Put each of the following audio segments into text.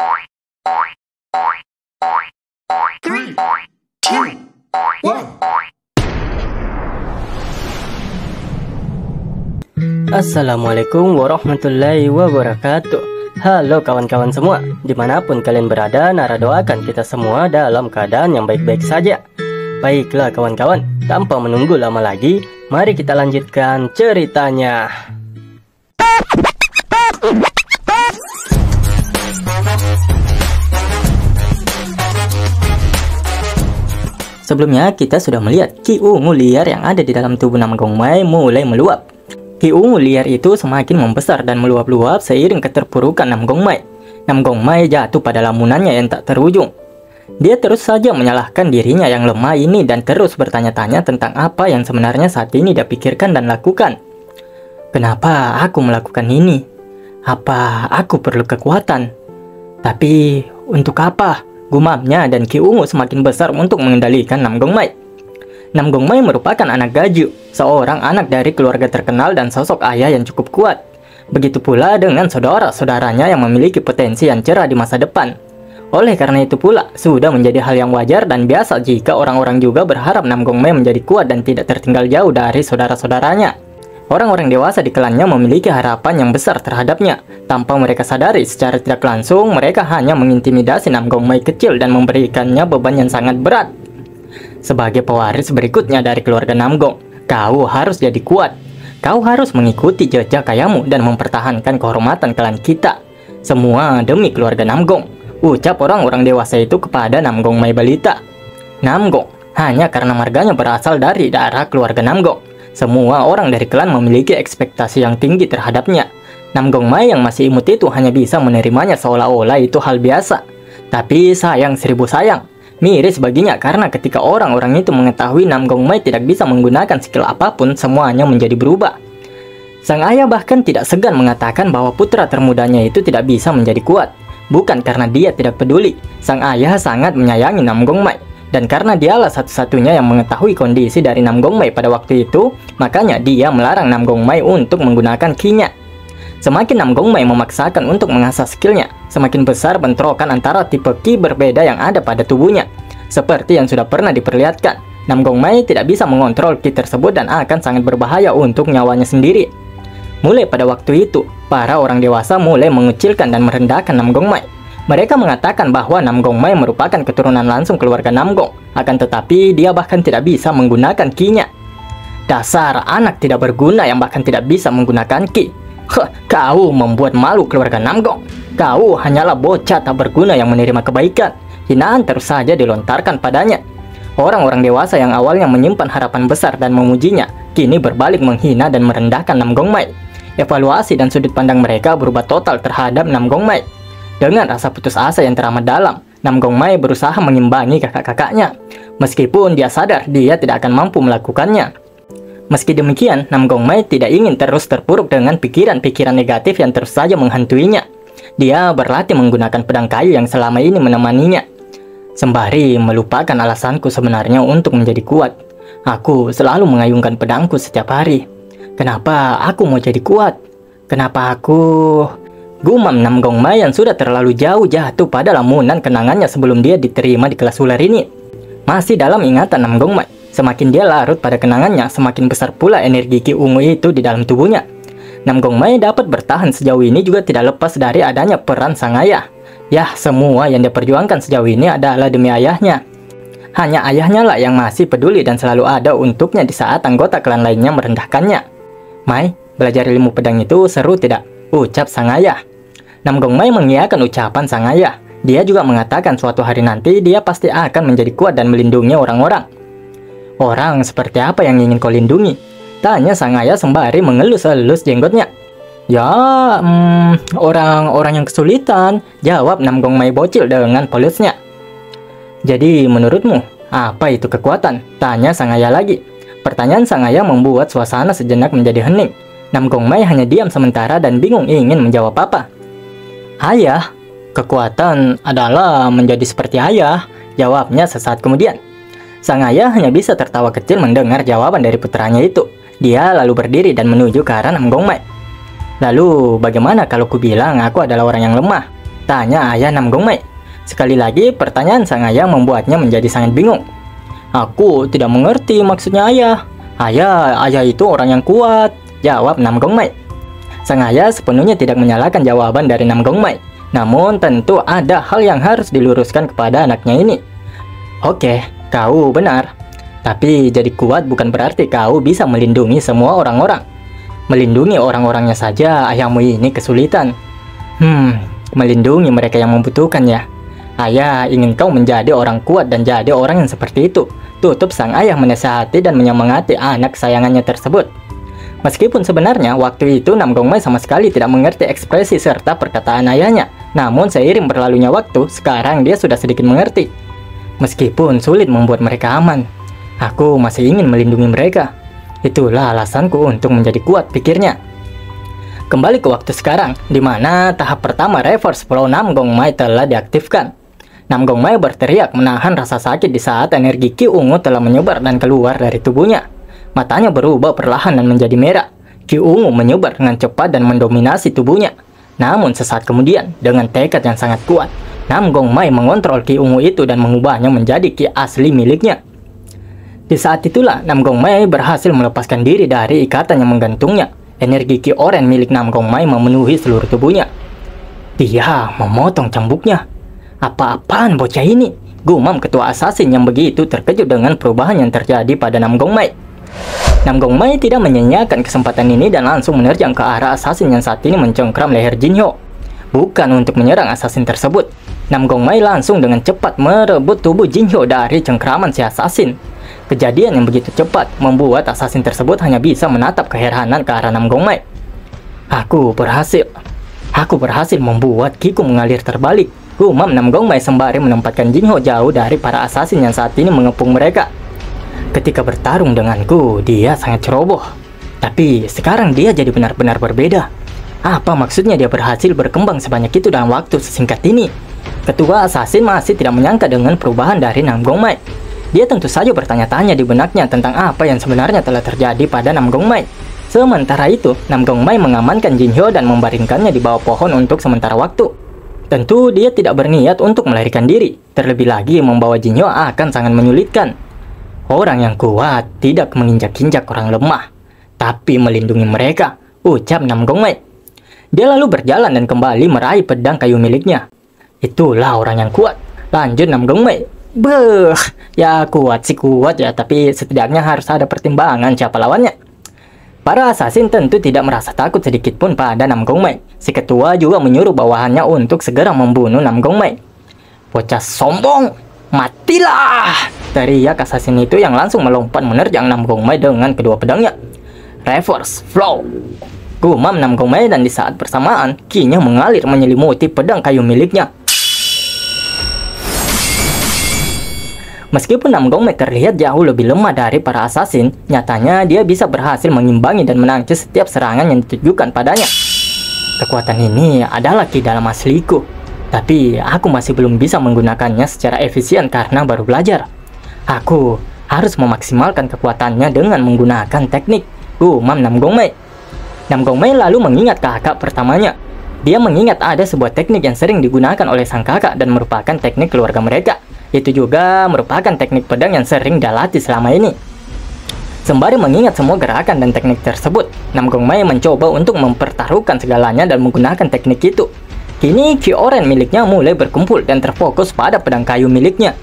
3, 2, 1. Assalamualaikum warahmatullahi wabarakatuh. Halo kawan-kawan semua, dimanapun kalian berada, Nara doakan kita semua dalam keadaan yang baik-baik saja. Baiklah kawan-kawan, tanpa menunggu lama lagi, mari kita lanjutkan ceritanya. Sebelumnya kita sudah melihat Ki ungu liar yang ada di dalam tubuh Nam Gong Mai mulai meluap. Ki ungu liar itu semakin membesar dan meluap-luap seiring keterpurukan Nam Gong Mai. Nam Gong Mai jatuh pada lamunannya yang tak terujung. Dia terus saja menyalahkan dirinya yang lemah ini dan terus bertanya-tanya tentang apa yang sebenarnya saat ini dia pikirkan dan lakukan. Kenapa aku melakukan ini? Apa aku perlu kekuatan? Tapi untuk apa? Gumamnya, dan Ki ungu semakin besar untuk mengendalikan Nam Gong Mai. Nam Gong Mai merupakan anak Gaju, seorang anak dari keluarga terkenal dan sosok ayah yang cukup kuat. Begitu pula dengan saudara-saudaranya yang memiliki potensi yang cerah di masa depan. Oleh karena itu pula, sudah menjadi hal yang wajar dan biasa jika orang-orang juga berharap Nam Gong Mai menjadi kuat dan tidak tertinggal jauh dari saudara-saudaranya. Orang-orang dewasa di klannya memiliki harapan yang besar terhadapnya. Tanpa mereka sadari, secara tidak langsung mereka hanya mengintimidasi Nam Gong Mai kecil dan memberikannya beban yang sangat berat. Sebagai pewaris berikutnya dari keluarga Nam Gong, kau harus jadi kuat. Kau harus mengikuti jejak ayahmu dan mempertahankan kehormatan klan kita. Semua demi keluarga Nam Gong, ucap orang-orang dewasa itu kepada Nam Gong Mai balita. Nam Gong hanya karena marganya berasal dari darah keluarga Nam Gong. Semua orang dari klan memiliki ekspektasi yang tinggi terhadapnya. Nam Gong Mai yang masih imut itu hanya bisa menerimanya seolah-olah itu hal biasa. Tapi sayang seribu sayang, miris baginya karena ketika orang-orang itu mengetahui Nam Gong Mai tidak bisa menggunakan skill apapun, semuanya menjadi berubah. Sang ayah bahkan tidak segan mengatakan bahwa putra termudanya itu tidak bisa menjadi kuat. Bukan karena dia tidak peduli, sang ayah sangat menyayangi Nam Gong Mai. Dan karena dialah satu-satunya yang mengetahui kondisi dari Nam Gong Mai pada waktu itu, makanya dia melarang Nam Gong Mai untuk menggunakan ki-nya. Semakin Nam Gong Mai memaksakan untuk mengasah skillnya, semakin besar bentrokan antara tipe ki berbeda yang ada pada tubuhnya. Seperti yang sudah pernah diperlihatkan, Nam Gong Mai tidak bisa mengontrol ki tersebut dan akan sangat berbahaya untuk nyawanya sendiri. Mulai pada waktu itu, para orang dewasa mulai mengecilkan dan merendahkan Nam Gong Mai. Mereka mengatakan bahwa Nam Gong Mai merupakan keturunan langsung keluarga Nam Gong, akan tetapi dia bahkan tidak bisa menggunakan ki-nya. Dasar anak tidak berguna yang bahkan tidak bisa menggunakan ki. Kau membuat malu keluarga Nam Gong. Kau hanyalah bocah tak berguna yang menerima kebaikan. Hinaan terus saja dilontarkan padanya. Orang-orang dewasa yang awalnya menyimpan harapan besar dan memujinya, kini berbalik menghina dan merendahkan Nam Gong Mai. Evaluasi dan sudut pandang mereka berubah total terhadap Nam Gong Mai. Dengan rasa putus asa yang teramat dalam, Nam Gong Mai berusaha mengimbangi kakak-kakaknya. Meskipun dia sadar dia tidak akan mampu melakukannya. Meski demikian, Nam Gong Mai tidak ingin terus terpuruk dengan pikiran-pikiran negatif yang terus saja menghantuinya. Dia berlatih menggunakan pedang kayu yang selama ini menemaninya. Sembari melupakan alasanku sebenarnya untuk menjadi kuat, aku selalu mengayunkan pedangku setiap hari. Kenapa aku mau jadi kuat? Kenapa aku... Gumam Nam Gong Mai yang sudah terlalu jauh jatuh pada lamunan kenangannya sebelum dia diterima di kelas ular ini. Masih dalam ingatan Nam Gong Mai, semakin dia larut pada kenangannya, semakin besar pula energi ki ungu itu di dalam tubuhnya. Nam Gong Mai dapat bertahan sejauh ini juga tidak lepas dari adanya peran sang ayah. Yah, semua yang dia perjuangkan sejauh ini adalah demi ayahnya. Hanya ayahnya lah yang masih peduli dan selalu ada untuknya di saat anggota klan lainnya merendahkannya. Mai, belajar ilmu pedang itu seru tidak? Ucap sang ayah. Nam Gong Mai mengiyakan ucapan sang ayah. Dia juga mengatakan suatu hari nanti dia pasti akan menjadi kuat dan melindungi orang-orang. Orang seperti apa yang ingin kau lindungi? Tanya sang ayah sembari mengelus-elus jenggotnya. Ya, orang-orang yang kesulitan, jawab Nam Gong Mai bocil dengan polusnya. Jadi menurutmu, apa itu kekuatan? Tanya sang ayah lagi. Pertanyaan sang ayah membuat suasana sejenak menjadi hening. Nam Gong Mai hanya diam sementara dan bingung ingin menjawab apa. Ayah, kekuatan adalah menjadi seperti ayah, jawabnya sesaat kemudian. Sang ayah hanya bisa tertawa kecil mendengar jawaban dari putranya itu. Dia lalu berdiri dan menuju ke arah Nam Gong Mai. Lalu, bagaimana kalau ku bilang aku adalah orang yang lemah? Tanya ayah Nam Gong Mei. Sekali lagi pertanyaan sang ayah membuatnya menjadi sangat bingung. Aku tidak mengerti maksudnya ayah. Ayah itu orang yang kuat, jawab Nam Gong Mei. Sang ayah sepenuhnya tidak menyalahkan jawaban dari Nam Gong Mei. Namun tentu ada hal yang harus diluruskan kepada anaknya ini. Oke, kau benar. Tapi jadi kuat bukan berarti kau bisa melindungi semua orang-orang. Melindungi orang-orangnya saja ayahmu ini kesulitan. Melindungi mereka yang membutuhkannya. Ayah ingin kau menjadi orang kuat dan jadi orang yang seperti itu. Tutup sang ayah menasihati dan menyemangati anak kesayangannya tersebut. Meskipun sebenarnya waktu itu Nam Gong Mei sama sekali tidak mengerti ekspresi serta perkataan ayahnya. Namun seiring berlalunya waktu, sekarang dia sudah sedikit mengerti. Meskipun sulit membuat mereka aman, aku masih ingin melindungi mereka. Itulah alasanku untuk menjadi kuat, pikirnya. Kembali ke waktu sekarang, di mana tahap pertama reverse flow Nam Gong Mei telah diaktifkan. Nam Gong Mei berteriak menahan rasa sakit di saat energi Ki ungu telah menyebar dan keluar dari tubuhnya. Matanya berubah perlahan dan menjadi merah. Ki ungu menyebar dengan cepat dan mendominasi tubuhnya. Namun sesaat kemudian, dengan tekad yang sangat kuat, Nam Gong Mei mengontrol Ki ungu itu dan mengubahnya menjadi Ki asli miliknya. Di saat itulah, Nam Gong Mei berhasil melepaskan diri dari ikatan yang menggantungnya. Energi Ki oren milik Nam Gong Mei memenuhi seluruh tubuhnya. Dia memotong cambuknya. Apa-apaan bocah ini? Gumam ketua assassin yang begitu terkejut dengan perubahan yang terjadi pada Nam Gong Mei. Nam Gong Mei tidak menyia-nyiakan kesempatan ini dan langsung menerjang ke arah assassin yang saat ini mencengkram leher Jinhyo. Bukan untuk menyerang assassin tersebut, Nam Gong Mei langsung dengan cepat merebut tubuh Jinhyo dari cengkraman si assassin. Kejadian yang begitu cepat membuat assassin tersebut hanya bisa menatap keheranan ke arah Nam Gong Mei. Aku berhasil membuat Kiku mengalir terbalik. Gumam Nam Gong Mei sembari menempatkan Jinhyo jauh dari para assassin yang saat ini mengepung mereka. Ketika bertarung denganku, dia sangat ceroboh. Tapi sekarang dia jadi benar-benar berbeda. Apa maksudnya dia berhasil berkembang sebanyak itu dalam waktu sesingkat ini? Ketua assassin masih tidak menyangka dengan perubahan dari Nam Gong Mei. Dia tentu saja bertanya-tanya di benaknya tentang apa yang sebenarnya telah terjadi pada Nam Gong Mei. Sementara itu, Nam Gong Mei mengamankan Jinhyo dan membaringkannya di bawah pohon untuk sementara waktu. Tentu dia tidak berniat untuk melarikan diri. Terlebih lagi membawa Jinhyo akan sangat menyulitkan. Orang yang kuat tidak menginjak-injak orang lemah, tapi melindungi mereka, ucap Nam Gong Mei. Dia lalu berjalan dan kembali meraih pedang kayu miliknya. Itulah orang yang kuat, lanjut Nam Gong Mei. Beuh, ya kuat sih kuat ya, tapi setidaknya harus ada pertimbangan siapa lawannya. Para assassin tentu tidak merasa takut sedikit pun pada Nam Gong Mei. Si ketua juga menyuruh bawahannya untuk segera membunuh Nam Gong Mei. Bocah sombong, matilah! Teriak assassin itu yang langsung melompat menerjang Nam Gong Mei dengan kedua pedangnya. Reverse flow, gumam Nam Gong Mei, dan di saat bersamaan Ki-nya mengalir menyelimuti pedang kayu miliknya. Meskipun Nam Gong Mei terlihat jauh lebih lemah dari para assassin, nyatanya dia bisa berhasil mengimbangi dan menangkis setiap serangan yang ditujukan padanya. Kekuatan ini adalah Ki dalam asliku, tapi aku masih belum bisa menggunakannya secara efisien karena baru belajar. Aku harus memaksimalkan kekuatannya dengan menggunakan teknik, gumam Nam Gong Mei. Nam Gong Mei lalu mengingat kakak pertamanya. Dia mengingat ada sebuah teknik yang sering digunakan oleh sang kakak dan merupakan teknik keluarga mereka. Itu juga merupakan teknik pedang yang sering dia latih selama ini. Sembari mengingat semua gerakan dan teknik tersebut, Nam Gong Mei mencoba untuk mempertaruhkan segalanya dan menggunakan teknik itu. Kini Ki oren miliknya mulai berkumpul dan terfokus pada pedang kayu miliknya.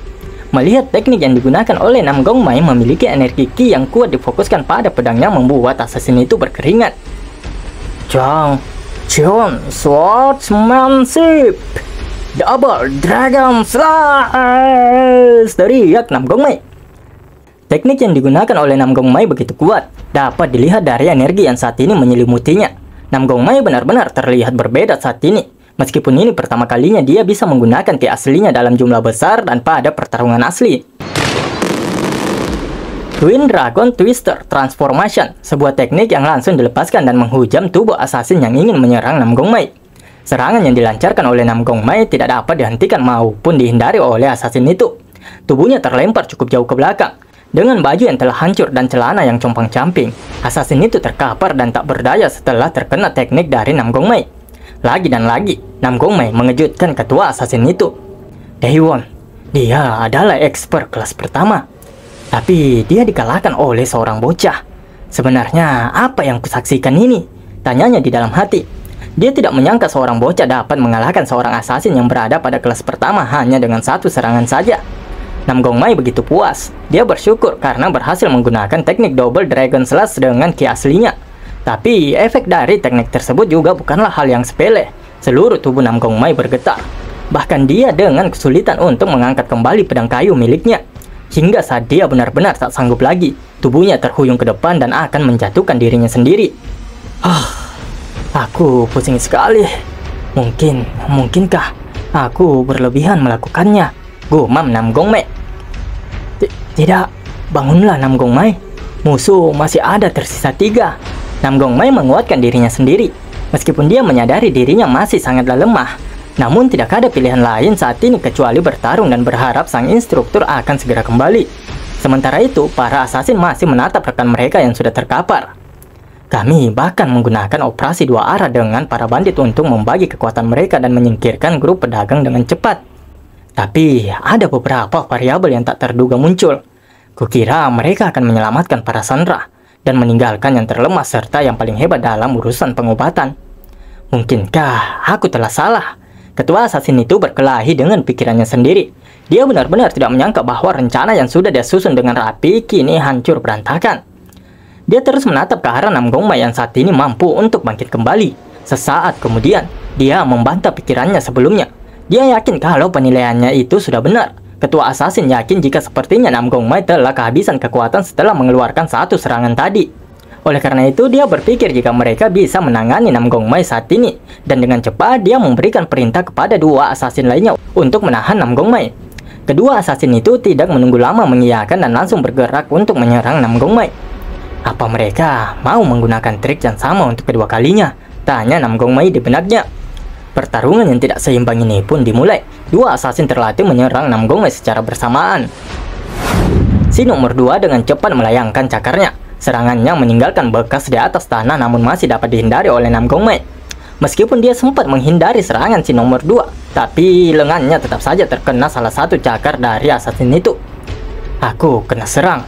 Melihat teknik yang digunakan oleh Nam Gong Mei memiliki energi Ki yang kuat difokuskan pada pedangnya membuat assassin itu berkeringat. Chang Chun Swordsmanship, Double Dragon Slash, teriak Nam Gong Mei. Teknik yang digunakan oleh Nam Gong Mei begitu kuat, dapat dilihat dari energi yang saat ini menyelimutinya. Nam Gong Mei benar-benar terlihat berbeda saat ini. Meskipun ini pertama kalinya dia bisa menggunakan Ki aslinya dalam jumlah besar dan pada pertarungan asli. Twin Dragon Twister Transformation, sebuah teknik yang langsung dilepaskan dan menghujam tubuh assassin yang ingin menyerang Nam Gong Mei. Serangan yang dilancarkan oleh Nam Gong Mei tidak dapat dihentikan maupun dihindari oleh assassin itu. Tubuhnya terlempar cukup jauh ke belakang. Dengan baju yang telah hancur dan celana yang compang-camping, assassin itu terkapar dan tak berdaya setelah terkena teknik dari Nam Gong Mei. Lagi dan lagi, Nam Gongmei mengejutkan ketua assassin itu. Daewon, dia adalah expert kelas pertama. Tapi dia dikalahkan oleh seorang bocah. Sebenarnya apa yang kusaksikan ini? Tanyanya di dalam hati. Dia tidak menyangka seorang bocah dapat mengalahkan seorang assassin yang berada pada kelas pertama hanya dengan satu serangan saja. Nam Gongmei begitu puas. Dia bersyukur karena berhasil menggunakan teknik Double Dragon Slash dengan ki aslinya. Tapi efek dari teknik tersebut juga bukanlah hal yang sepele. Seluruh tubuh Nam Gongmei bergetar. Bahkan dia dengan kesulitan untuk mengangkat kembali pedang kayu miliknya. Hingga saat dia benar-benar tak sanggup lagi, tubuhnya terhuyung ke depan dan akan menjatuhkan dirinya sendiri. Aku pusing sekali. Mungkinkah aku berlebihan melakukannya? Gumam Nam Gongmei. Tidak, bangunlah Nam Gongmei. Musuh masih ada tersisa 3. Nam Gongmei menguatkan dirinya sendiri. Meskipun dia menyadari dirinya masih sangatlah lemah, namun tidak ada pilihan lain saat ini kecuali bertarung dan berharap sang instruktur akan segera kembali. Sementara itu, para assassin masih menatap rekan mereka yang sudah terkapar. Kami bahkan menggunakan operasi 2 arah dengan para bandit untuk membagi kekuatan mereka dan menyingkirkan grup pedagang dengan cepat. Tapi ada beberapa variabel yang tak terduga muncul. Kukira mereka akan menyelamatkan para sandera dan meninggalkan yang terlemah serta yang paling hebat dalam urusan pengobatan. Mungkinkah aku telah salah? Ketua assassin itu berkelahi dengan pikirannya sendiri. Dia benar-benar tidak menyangka bahwa rencana yang sudah dia susun dengan rapi kini hancur berantakan. Dia terus menatap ke arah Nam Gongmei yang saat ini mampu untuk bangkit kembali. Sesaat kemudian, dia membantah pikirannya sebelumnya. Dia yakin kalau penilaiannya itu sudah benar. Ketua assassin yakin jika sepertinya Nam Gongmei telah kehabisan kekuatan setelah mengeluarkan satu serangan tadi. Oleh karena itu, dia berpikir jika mereka bisa menangani Nam Gongmei saat ini. Dan dengan cepat, dia memberikan perintah kepada 2 assassin lainnya untuk menahan Nam Gongmei. Kedua assassin itu tidak menunggu lama mengiyakan dan langsung bergerak untuk menyerang Nam Gongmei. Apa mereka mau menggunakan trik yang sama untuk kedua kalinya? Tanya Nam Gongmei di benaknya. Pertarungan yang tidak seimbang ini pun dimulai. 2 assassin terlatih menyerang Nam Gongmei secara bersamaan. Si nomor 2 dengan cepat melayangkan cakarnya. Serangannya meninggalkan bekas di atas tanah namun masih dapat dihindari oleh Nam Gongmei. Meskipun dia sempat menghindari serangan si nomor 2, tapi lengannya tetap saja terkena salah satu cakar dari assassin itu. Aku kena serang.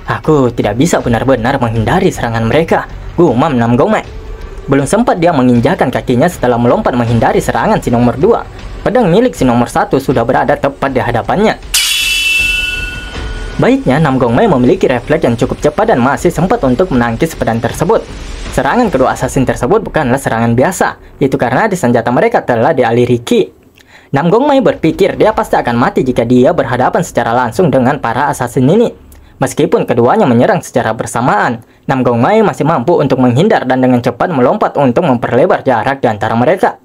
Aku tidak bisa benar-benar menghindari serangan mereka, gumam Nam Gongmei. Belum sempat dia menginjakan kakinya setelah melompat menghindari serangan si nomor 2. Pedang milik si nomor 1 sudah berada tepat di hadapannya. Baiknya, Nam Gongmei memiliki refleks yang cukup cepat dan masih sempat untuk menangkis pedang tersebut. Serangan kedua assassin tersebut bukanlah serangan biasa, itu karena di senjata mereka telah dialiri ki. Nam Gongmei berpikir dia pasti akan mati jika dia berhadapan secara langsung dengan para assassin ini. Meskipun keduanya menyerang secara bersamaan, Nam Gongmei masih mampu untuk menghindar dan dengan cepat melompat untuk memperlebar jarak di antara mereka.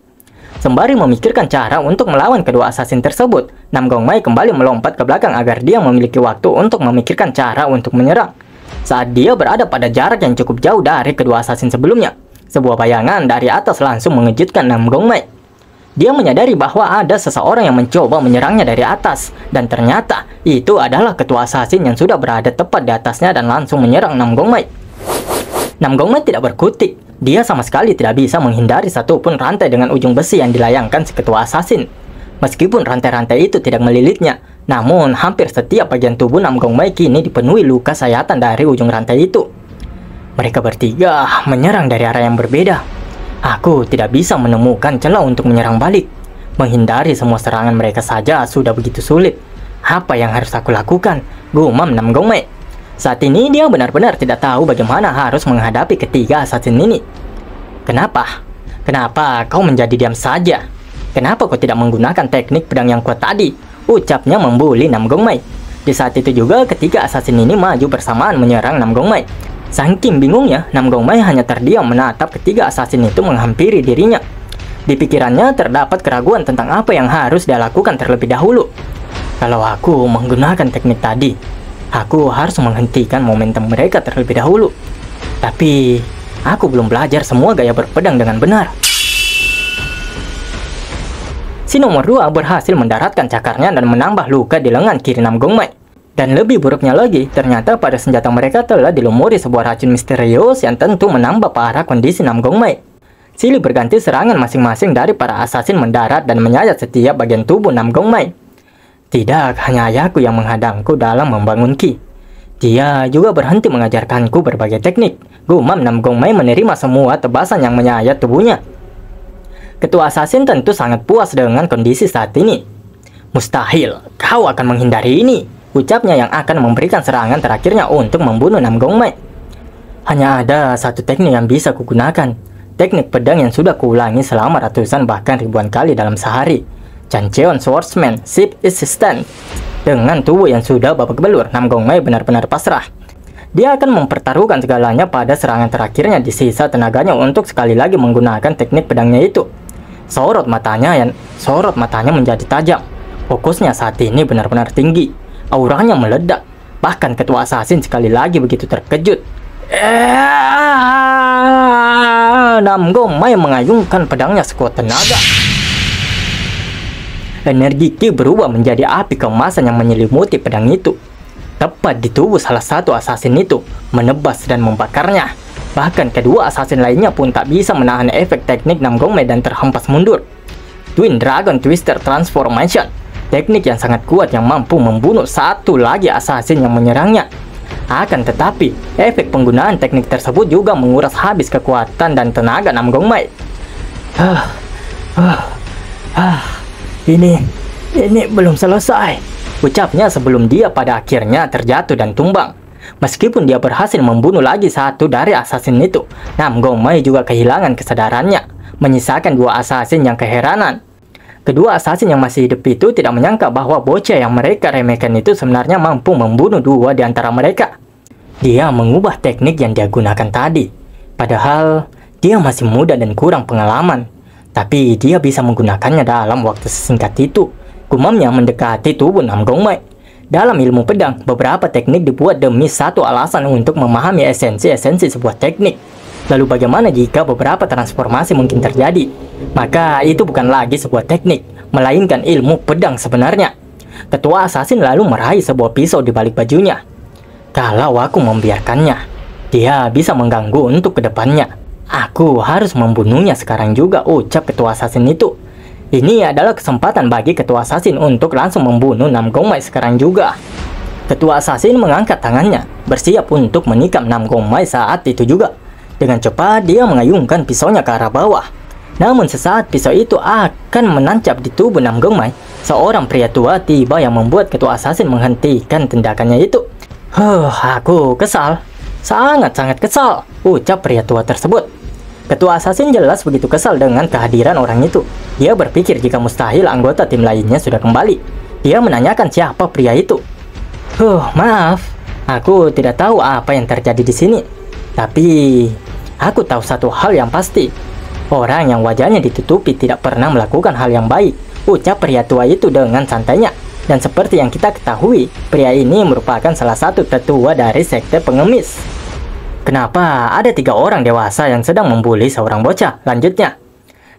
Sembari memikirkan cara untuk melawan kedua assassin tersebut, Nam Gongmei kembali melompat ke belakang agar dia memiliki waktu untuk memikirkan cara untuk menyerang. Saat dia berada pada jarak yang cukup jauh dari kedua assassin sebelumnya, sebuah bayangan dari atas langsung mengejutkan Nam Gongmei. Dia menyadari bahwa ada seseorang yang mencoba menyerangnya dari atas, dan ternyata itu adalah ketua assassin yang sudah berada tepat di atasnya dan langsung menyerang Nam Gongmei. Nam Gongmei tidak berkutik. Dia sama sekali tidak bisa menghindari satupun rantai dengan ujung besi yang dilayangkan si ketua assassin. Meskipun rantai-rantai itu tidak melilitnya, namun hampir setiap bagian tubuh Nam Gongmei kini dipenuhi luka sayatan dari ujung rantai itu. Mereka bertiga menyerang dari arah yang berbeda. Aku tidak bisa menemukan celah untuk menyerang balik. Menghindari semua serangan mereka saja sudah begitu sulit. Apa yang harus aku lakukan? Gumam Nam Gongmei. Saat ini dia benar-benar tidak tahu bagaimana harus menghadapi ketiga assassin ini. Kenapa? Kenapa kau menjadi diam saja? Kenapa kau tidak menggunakan teknik pedang yang kuat tadi? Ucapnya membuli Nam Gongmei. Di saat itu juga ketiga assassin ini maju bersamaan menyerang Nam Gongmei. Saking bingungnya, Nam Gongmei hanya terdiam menatap ketiga assassin itu menghampiri dirinya. Di pikirannya terdapat keraguan tentang apa yang harus dia lakukan terlebih dahulu. Kalau aku menggunakan teknik tadi, aku harus menghentikan momentum mereka terlebih dahulu. Tapi aku belum belajar semua gaya berpedang dengan benar. Si nomor 2 berhasil mendaratkan cakarnya dan menambah luka di lengan kiri Nam Gongmei. Dan lebih buruknya lagi, ternyata pada senjata mereka telah dilumuri sebuah racun misterius yang tentu menambah parah kondisi Nam Gongmei. Silih berganti serangan masing-masing dari para assassin mendarat dan menyayat setiap bagian tubuh Nam Gong Mei. Tidak hanya ayahku yang menghadangku dalam membangun ki. Dia juga berhenti mengajarkanku berbagai teknik. Gumam Nam Gong Mei menerima semua tebasan yang menyayat tubuhnya. Ketua assassin tentu sangat puas dengan kondisi saat ini. Mustahil, kau akan menghindari ini, ucapnya yang akan memberikan serangan terakhirnya untuk membunuh Nam Gong Mei. Hanya ada satu teknik yang bisa kugunakan. Teknik pedang yang sudah kuulangi selama ratusan bahkan ribuan kali dalam sehari. Chancheon Swordsman, Ship Assistant. Dengan tubuh yang sudah babak belur, Nam Gong Mei benar-benar pasrah. Dia akan mempertaruhkan segalanya pada serangan terakhirnya di sisa tenaganya untuk sekali lagi menggunakan teknik pedangnya itu. Sorot matanya menjadi tajam. Fokusnya saat ini benar-benar tinggi. Auranya meledak. Bahkan ketua assassin sekali lagi begitu terkejut. Nam Gong Mei mengayunkan pedangnya sekuat tenaga. Energi ki berubah menjadi api keemasan yang menyelimuti pedang itu. Tepat di tubuh salah satu assassin itu, menebas dan membakarnya. Bahkan kedua assassin lainnya pun tak bisa menahan efek teknik Nam Gong Mei dan terhempas mundur. Twin Dragon Twister Transformation, teknik yang sangat kuat yang mampu membunuh satu lagi assassin yang menyerangnya. Akan tetapi, efek penggunaan teknik tersebut juga menguras habis kekuatan dan tenaga Nam Gong Mei. Ini belum selesai, ucapnya sebelum dia pada akhirnya terjatuh dan tumbang. Meskipun dia berhasil membunuh lagi satu dari assassin itu, Nam Gong Mei juga kehilangan kesadarannya, menyisakan dua assassin yang keheranan. Kedua assassin yang masih hidup itu tidak menyangka bahwa bocah yang mereka remehkan itu sebenarnya mampu membunuh dua di antara mereka. Dia mengubah teknik yang dia gunakan tadi. Padahal dia masih muda dan kurang pengalaman. Tapi dia bisa menggunakannya dalam waktu sesingkat itu. Gumamnya mendekati tubuh Nam Gong Mei. Dalam ilmu pedang, beberapa teknik dibuat demi satu alasan untuk memahami esensi-esensi sebuah teknik. Lalu bagaimana jika beberapa transformasi mungkin terjadi? Maka itu bukan lagi sebuah teknik, melainkan ilmu pedang sebenarnya. Ketua assassin lalu meraih sebuah pisau di balik bajunya. Kalau aku membiarkannya, dia bisa mengganggu untuk kedepannya. Aku harus membunuhnya sekarang juga, ucap ketua assassin itu. Ini adalah kesempatan bagi ketua assassin untuk langsung membunuh Nam Gong Mei sekarang juga. Ketua assassin mengangkat tangannya, bersiap untuk menikam Nam Gong Mei saat itu juga. Dengan cepat, dia mengayunkan pisaunya ke arah bawah. Namun sesaat pisau itu akan menancap di tubuh Nam Gong Mei, seorang pria tua tiba yang membuat ketua assassin menghentikan tindakannya itu. Aku kesal. Sangat-sangat kesal, ucap pria tua tersebut. Ketua assassin jelas begitu kesal dengan kehadiran orang itu. Dia berpikir jika mustahil anggota tim lainnya sudah kembali. Dia menanyakan siapa pria itu. Maaf, aku tidak tahu apa yang terjadi di sini. Tapi aku tahu satu hal yang pasti. Orang yang wajahnya ditutupi tidak pernah melakukan hal yang baik, ucap pria tua itu dengan santainya. Dan seperti yang kita ketahui, pria ini merupakan salah satu tetua dari sekte pengemis. Kenapa ada 3 orang dewasa yang sedang membuli seorang bocah? Lanjutnya,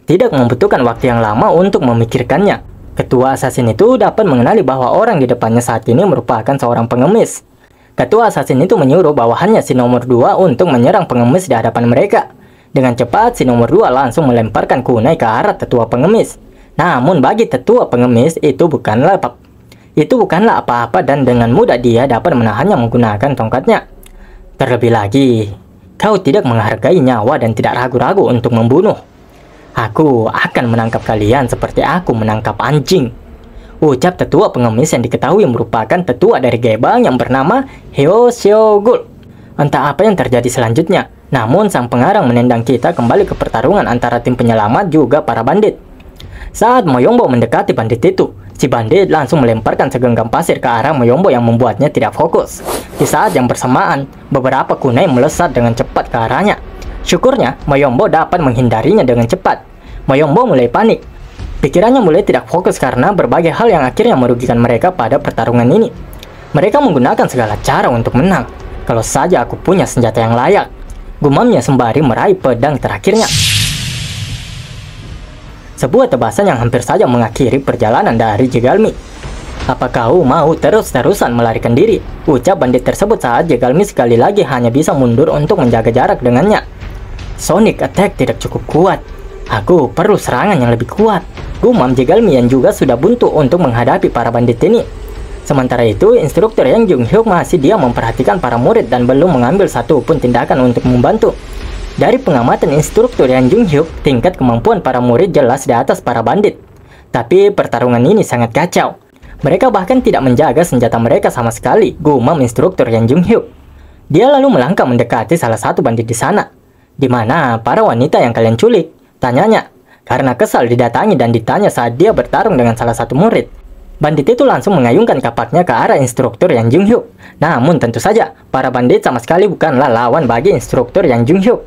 tidak membutuhkan waktu yang lama untuk memikirkannya. Ketua assassin itu dapat mengenali bahwa orang di depannya saat ini merupakan seorang pengemis. Ketua assassin itu menyuruh bawahannya si nomor 2 untuk menyerang pengemis di hadapan mereka. Dengan cepat, si nomor 2 langsung melemparkan kunai ke arah tetua pengemis. Namun bagi tetua pengemis itu bukanlah apa-apa dan dengan mudah dia dapat menahannya menggunakan tongkatnya. Terlebih lagi, kau tidak menghargai nyawa dan tidak ragu-ragu untuk membunuh. Aku akan menangkap kalian seperti aku menangkap anjing, ucap tetua pengemis yang diketahui merupakan tetua dari Gebang yang bernama Heo Xiaogul. Entah apa yang terjadi selanjutnya, namun sang pengarang menendang kita kembali ke pertarungan antara tim penyelamat juga para bandit. Saat Moyombo mendekati bandit itu, si bandit langsung melemparkan segenggam pasir ke arah Moyombo yang membuatnya tidak fokus. Di saat yang bersamaan, beberapa kunai melesat dengan cepat ke arahnya. Syukurnya, Moyombo dapat menghindarinya dengan cepat. Moyombo mulai panik. Pikirannya mulai tidak fokus karena berbagai hal yang akhirnya merugikan mereka pada pertarungan ini. Mereka menggunakan segala cara untuk menang. Kalau saja aku punya senjata yang layak, gumamnya sembari meraih pedang terakhirnya. Sebuah tebasan yang hampir saja mengakhiri perjalanan dari Jegalmi. Apa kau mau terus-terusan melarikan diri? Ucap bandit tersebut saat Jegalmi sekali lagi hanya bisa mundur untuk menjaga jarak dengannya. Sonic Attack tidak cukup kuat. Aku perlu serangan yang lebih kuat. Gumam Jegalmi yang juga sudah buntu untuk menghadapi para bandit ini. Sementara itu, instruktur Yang Jung-hyuk masih diam memperhatikan para murid dan belum mengambil satu pun tindakan untuk membantu. Dari pengamatan instruktur Yang Jung-hyuk, tingkat kemampuan para murid jelas di atas para bandit. Tapi pertarungan ini sangat kacau. Mereka bahkan tidak menjaga senjata mereka sama sekali, gumam instruktur Yang Jung-hyuk. Dia lalu melangkah mendekati salah satu bandit di sana. Di mana para wanita yang kalian culik? Tanyanya. Karena kesal didatangi dan ditanya saat dia bertarung dengan salah satu murid. Bandit itu langsung mengayunkan kapaknya ke arah instruktur Yang Jung-hyuk. Namun tentu saja, para bandit sama sekali bukanlah lawan bagi instruktur Yang Jung-hyuk.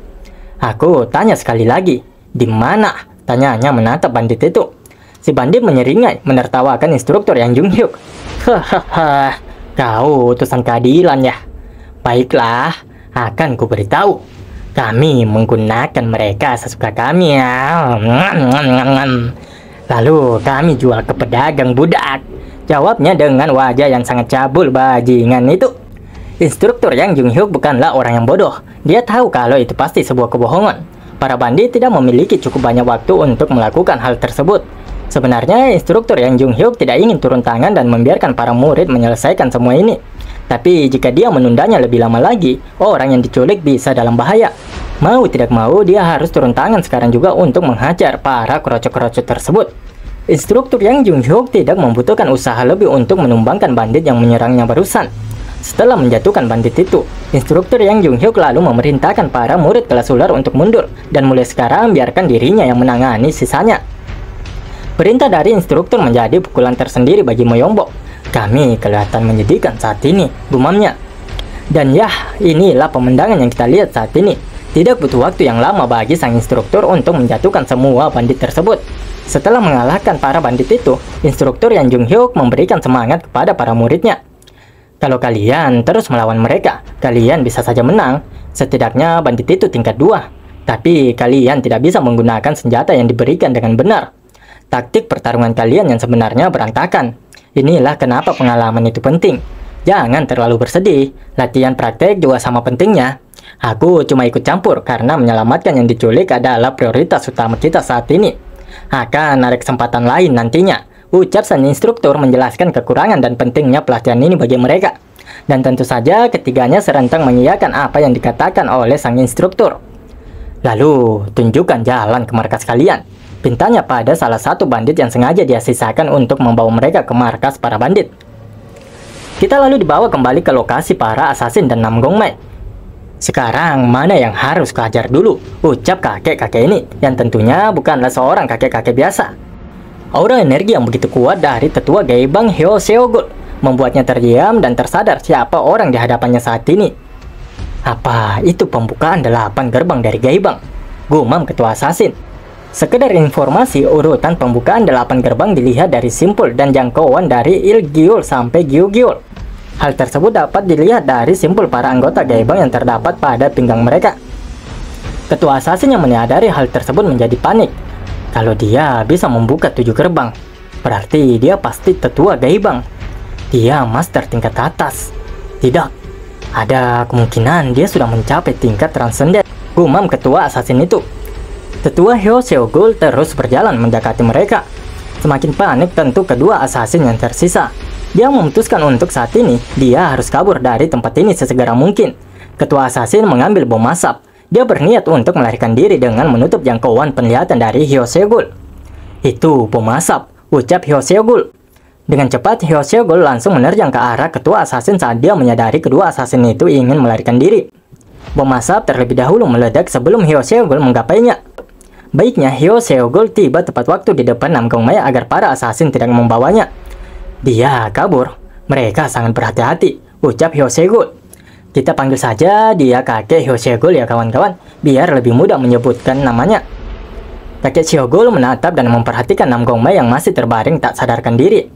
Aku tanya sekali lagi, di mana? Tanyanya menatap bandit itu. Si bandit menyeringai, menertawakan instruktur Yang Jung-hyuk. Hahaha, kau utusan keadilan ya? Baiklah, akan kuberitahu. Kami menggunakan mereka sesuka kami ya. Lalu kami jual ke pedagang budak. Jawabnya dengan wajah yang sangat cabul bajingan itu. Instruktur Yang Jung-hyuk bukanlah orang yang bodoh. Dia tahu kalau itu pasti sebuah kebohongan. Para bandit tidak memiliki cukup banyak waktu untuk melakukan hal tersebut. Sebenarnya instruktur Yang Jung-hyuk tidak ingin turun tangan dan membiarkan para murid menyelesaikan semua ini. Tapi jika dia menundanya lebih lama lagi, orang yang diculik bisa dalam bahaya. Mau tidak mau, dia harus turun tangan sekarang juga untuk menghajar para kerocok-kerocok tersebut. Instruktur Yang Jung-hyuk tidak membutuhkan usaha lebih untuk menumbangkan bandit yang menyerangnya barusan. Setelah menjatuhkan bandit itu, instruktur Yang Jung-hyuk lalu memerintahkan para murid kelas ular untuk mundur, dan mulai sekarang biarkan dirinya yang menangani sisanya. Perintah dari instruktur menjadi pukulan tersendiri bagi Moyongbok. Kami kelihatan menyedihkan saat ini, gumamnya. Dan ya, inilah pemandangan yang kita lihat saat ini. Tidak butuh waktu yang lama bagi sang instruktur untuk menjatuhkan semua bandit tersebut. Setelah mengalahkan para bandit itu, instruktur Yang Jung-hyuk memberikan semangat kepada para muridnya. Kalau kalian terus melawan mereka, kalian bisa saja menang. Setidaknya bandit itu tingkat 2. Tapi kalian tidak bisa menggunakan senjata yang diberikan dengan benar. Taktik pertarungan kalian yang sebenarnya berantakan. Inilah kenapa pengalaman itu penting. Jangan terlalu bersedih. Latihan praktek juga sama pentingnya. Aku cuma ikut campur karena menyelamatkan yang diculik adalah prioritas utama kita saat ini. Akan ada kesempatan lain nantinya, ucap sang instruktur menjelaskan kekurangan dan pentingnya pelatihan ini bagi mereka. Dan tentu saja ketiganya serentak mengiyakan apa yang dikatakan oleh sang instruktur. Lalu, tunjukkan jalan ke markas kalian. Pintanya pada salah satu bandit yang sengaja dia sisakan untuk membawa mereka ke markas para bandit. Kita lalu dibawa kembali ke lokasi para asasin dan Nam Gong Mei. Sekarang mana yang harus kehajar dulu? Ucap kakek-kakek ini, yang tentunya bukanlah seorang kakek-kakek biasa. Aura energi yang begitu kuat dari tetua Gaibang Hyo Seogul membuatnya terdiam dan tersadar siapa orang di hadapannya saat ini. Apa itu pembukaan 8 gerbang dari Gaibang? Gumam ketua asasin. Sekedar informasi, urutan pembukaan 8 gerbang dilihat dari simpul dan jangkauan dari Il Giul sampai Giu Giul. Hal tersebut dapat dilihat dari simpul para anggota Gaibang yang terdapat pada pinggang mereka. Ketua asasin yang menyadari hal tersebut menjadi panik. Kalau dia bisa membuka 7 gerbang, berarti dia pasti tetua Gaibang. Dia master tingkat atas. Tidak, ada kemungkinan dia sudah mencapai tingkat transenden, gumam ketua asasin itu. Tetua Hyo Seogul terus berjalan mendekati mereka. Semakin panik tentu kedua asasin yang tersisa. Dia memutuskan untuk saat ini, dia harus kabur dari tempat ini sesegera mungkin. Ketua asasin mengambil bom asap. Dia berniat untuk melarikan diri dengan menutup jangkauan penglihatan dari Hyo Seogul. Itu bom asap, ucap Hyo Seogul. Dengan cepat, Hyo Seogul langsung menerjang ke arah ketua asasin saat dia menyadari kedua asasin itu ingin melarikan diri. Bom asap terlebih dahulu meledak sebelum Hyo Seogul menggapainya. Baiknya Hyo Seogul tiba tepat waktu di depan Nam Gong Mei agar para asasin tidak membawanya. Dia kabur. Mereka sangat berhati-hati, ucap Hyo Seogul. Kita panggil saja dia kakek Hyo Seogul ya kawan-kawan, biar lebih mudah menyebutkan namanya. Kakek Seogul menatap dan memperhatikan Nam Gong Mei yang masih terbaring tak sadarkan diri.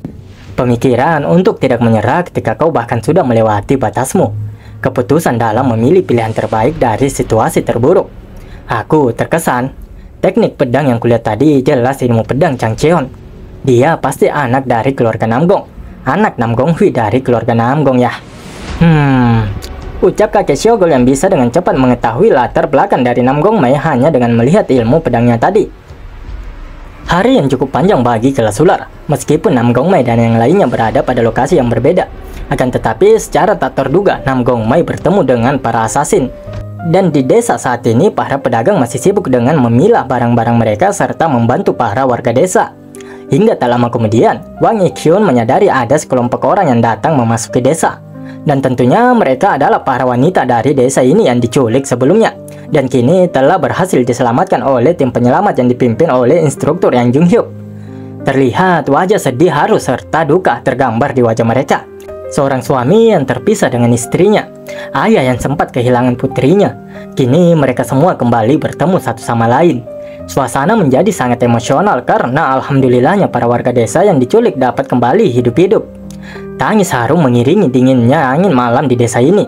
Pemikiran untuk tidak menyerah ketika kau bahkan sudah melewati batasmu. Keputusan dalam memilih pilihan terbaik dari situasi terburuk. Aku terkesan. Teknik pedang yang kulihat tadi jelas ilmu pedang Chang Cheon. Dia pasti anak dari keluarga Nam Gong. Anak Nam Gong Hui dari keluarga Nam Gong ya. Ucap kakek Seogul yang bisa dengan cepat mengetahui latar belakang dari Nam Gong Mei hanya dengan melihat ilmu pedangnya tadi. Hari yang cukup panjang bagi kelas ular, meskipun Nam Gongmai dan yang lainnya berada pada lokasi yang berbeda. Akan tetapi, secara tak terduga, Nam Gongmai bertemu dengan para assassin. Dan di desa saat ini, para pedagang masih sibuk dengan memilah barang-barang mereka serta membantu para warga desa. Hingga tak lama kemudian, Wang Yiqiun menyadari ada sekelompok orang yang datang memasuki desa. Dan tentunya mereka adalah para wanita dari desa ini yang diculik sebelumnya. Dan kini telah berhasil diselamatkan oleh tim penyelamat yang dipimpin oleh instruktur Yang Jung-hyuk. Terlihat wajah sedih haru serta duka tergambar di wajah mereka. Seorang suami yang terpisah dengan istrinya, ayah yang sempat kehilangan putrinya. Kini mereka semua kembali bertemu satu sama lain. Suasana menjadi sangat emosional karena alhamdulillahnya para warga desa yang diculik dapat kembali hidup-hidup. Tangis haru mengiringi dinginnya angin malam di desa ini.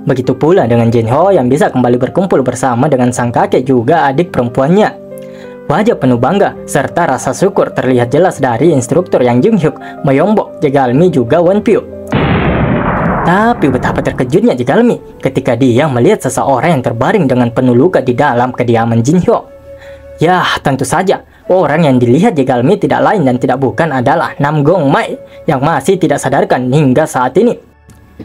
Begitu pula dengan Jinho yang bisa kembali berkumpul bersama dengan sang kakek juga adik perempuannya. Wajah penuh bangga serta rasa syukur terlihat jelas dari instruktur Yang Jung-hyuk, Myeongbok, Jegalmi juga Wonpyo. Tapi betapa terkejutnya Jegalmi ketika dia melihat seseorang yang terbaring dengan penuh luka di dalam kediaman Jinho. Yah, tentu saja orang yang dilihat Jegalmi tidak lain dan tidak bukan adalah Nam Gongmai yang masih tidak sadarkan hingga saat ini.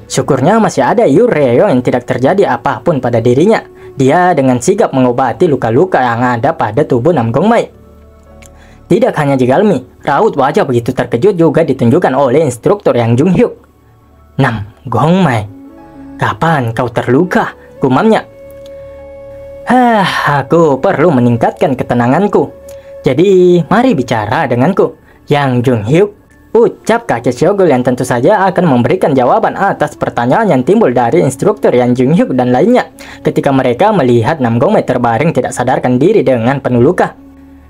Syukurnya masih ada Yu Reo yang tidak terjadi apapun pada dirinya. Dia dengan sigap mengobati luka-luka yang ada pada tubuh Nam Gongmai. Tidak hanya Jegalmi, raut wajah begitu terkejut juga ditunjukkan oleh instruktur Yang Jung-hyuk. Nam Gongmai, kapan kau terluka? Gumamnya. Aku perlu meningkatkan ketenanganku. Jadi, mari bicara denganku. Yang Jung-hyuk, ucap kakek Syogul yang tentu saja akan memberikan jawaban atas pertanyaan yang timbul dari instruktur Yang Jung-hyuk dan lainnya ketika mereka melihat Nam Gongmai terbaring tidak sadarkan diri dengan penuh luka.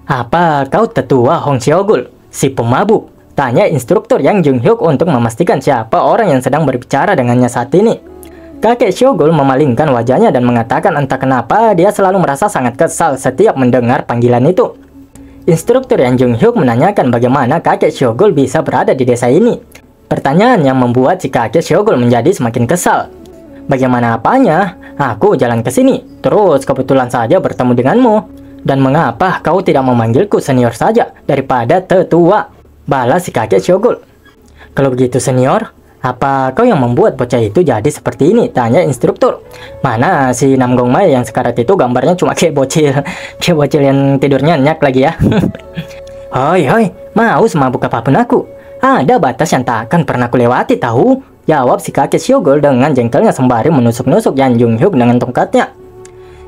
Apa kau tetua Hong Syogul, si pemabuk? Tanya instruktur Yang Jung-hyuk untuk memastikan siapa orang yang sedang berbicara dengannya saat ini. Kakek Syogul memalingkan wajahnya dan mengatakan entah kenapa dia selalu merasa sangat kesal setiap mendengar panggilan itu. Instruktur Yang Jung-hyuk menanyakan bagaimana kakek Syogul bisa berada di desa ini. Pertanyaan yang membuat si kakek Syogul menjadi semakin kesal. Bagaimana apanya? Aku jalan ke sini, terus kebetulan saja bertemu denganmu. Dan mengapa kau tidak memanggilku senior saja daripada tetua? Balas si kakek Syogul. Kalau begitu senior, apa kau yang membuat bocah itu jadi seperti ini? Tanya instruktur. Mana si Nam Gongmai yang sekarat itu gambarnya cuma kayak bocil yang tidurnya nyenyak lagi ya. Hoi, mau semabuk apapun aku. Ada batas yang tak akan pernah kulewati tahu. Jawab si kakek Syogul dengan jengkelnya sembari menusuk-nusuk Yang Jung-hyuk dengan tongkatnya.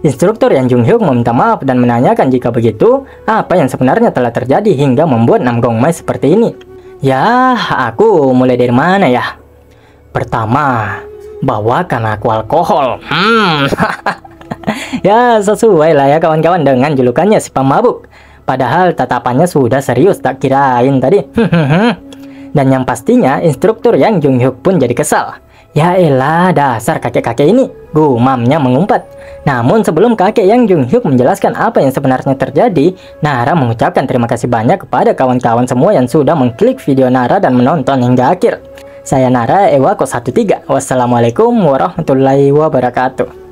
Instruktur Yang Jung-hyuk meminta maaf dan menanyakan jika begitu, apa yang sebenarnya telah terjadi hingga membuat Nam Gongmai seperti ini. Ya, aku mulai dari mana ya? Pertama, bawakan aku alkohol. Ya, sesuai lah ya kawan-kawan dengan julukannya si pemabuk. Padahal tatapannya sudah serius, tak kirain tadi. Dan yang pastinya instruktur Yang Jung-hyuk pun jadi kesal. Ya elah, dasar kakek-kakek ini, gumamnya mengumpat. Namun sebelum kakek Yang Jung-hyuk menjelaskan apa yang sebenarnya terjadi, Nara mengucapkan terima kasih banyak kepada kawan-kawan semua yang sudah mengklik video Nara dan menonton hingga akhir. Saya Nara Ewako 13. Wassalamualaikum warahmatullahi wabarakatuh.